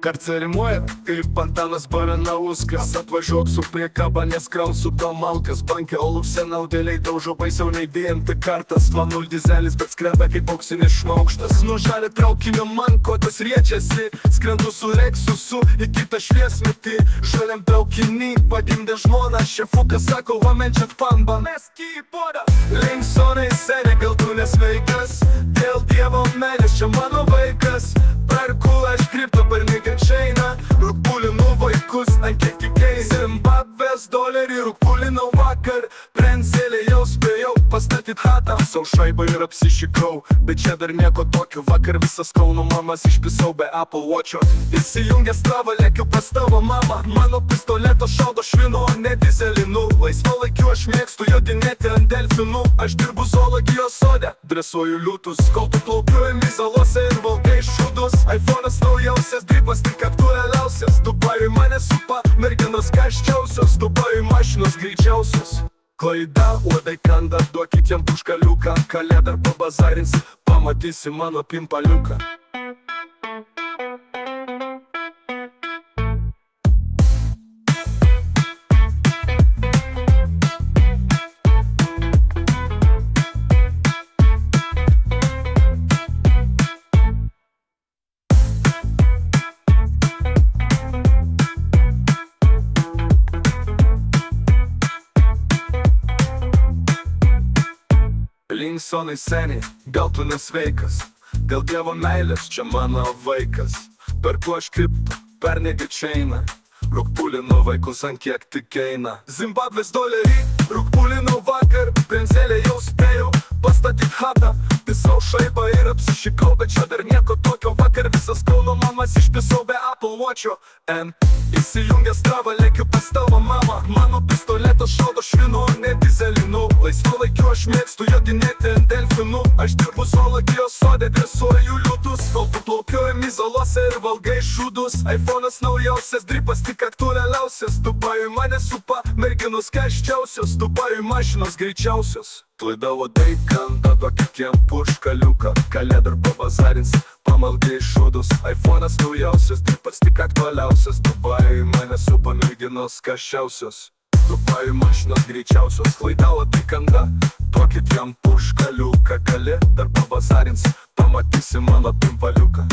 Karcerimuoja, kaip pantanas Baranauskas. Atvažiuok su priekaba, neskrausiu tau malkas. Banke Olufsen naudėliai daužo baisiau nei DMT kartas. 2.0 dizelis, bet skrenda kaip auksinis šmaukštas. Nuo žalio traukinio man kotas riečiasi. Skrendu su Lexusu į kitą šviesmetį. Žaliam traukinį pagimdė žmoną. Šefukas sako, va menčiat pamba, meski į podą. Linksonai seni, gal tu nesveikas. Dėl dievo meilės čia mano vaikas. Perku aš kripto bernikai šeina. Rūkpulinų vaikus, ant kiek tikėjai. Zimbabvės dolerį rūkpulinau vakar. Prenselė jau spėjau pastatyt hatą. Sau šaibą ir apsišikau, bet čia dar nieko tokio. Vakar visas Kauno mamas išpisau be Apple Watch'o. Įsijungęs travą, lėkiu pas tavo mamą. Mano pistoleto šaudo švino, o ne dizelinu. Laisvalaikiu aš mėgstu jodinėti ant delfinų. Aš dirbu zoologijos sode, dresuoju liūtus. Kol tu plaukiuojami salose ir valgai šūdus. iPhone'as naujausias, dripas tik aktualiausias. Dubajui mane supa, merginos karščiausios. Dubajui mašinos greičiausios. Klaida, uodai kanda, duokit jam puškaliuką. Kalėdą pabazarins, pamatysi mano pimpaliuką. Linksonai seni, gal tu nesveikas. Dėl dievo meilės čia mano vaikas. Perku aš kripto, pernegi čia eina. Rūkpulino vaikus ant kiek tik eina. Zimbabvės dolerį, rūkpulino vakar. Prenselė jau spėjau pastatyt hatą. Pisau šaibą ir apsišikau, bet čia dar nieko tokio. Vakar visas Kauno mamas išpisau be Apple Watch'o. Įsijungęs travą, lėkiu pas tavo mamą. Mano pistoleto šaudo švino, ne dizelinu. Laisvalaikiu aš mėgstu jodinėti ant delfinų. Aš dirbu zoologijos sode, dresuoju liūtus. Kol tu plaukiuojami salose ir valgai šūdus. iPhone'as naujausias, dripas tik aktualiausias. Dubajui mane supa, merginos karščiausios. Dubajui mašinos greičiausios. Klaida, uodai kanda, duokit jam puškaliuką. Kalėdą pabazarins, pamalgiai šūdus. iPhone'as naujausias, dripas tik aktualiausias. Dubajui mane supa, merginos karščiausios. Dubajui mašinos greičiausios. Klaida, uodai kanda, duokit jam puškaliuką. Kalėdą pabazarins, pamatysi mano pimpaliuką.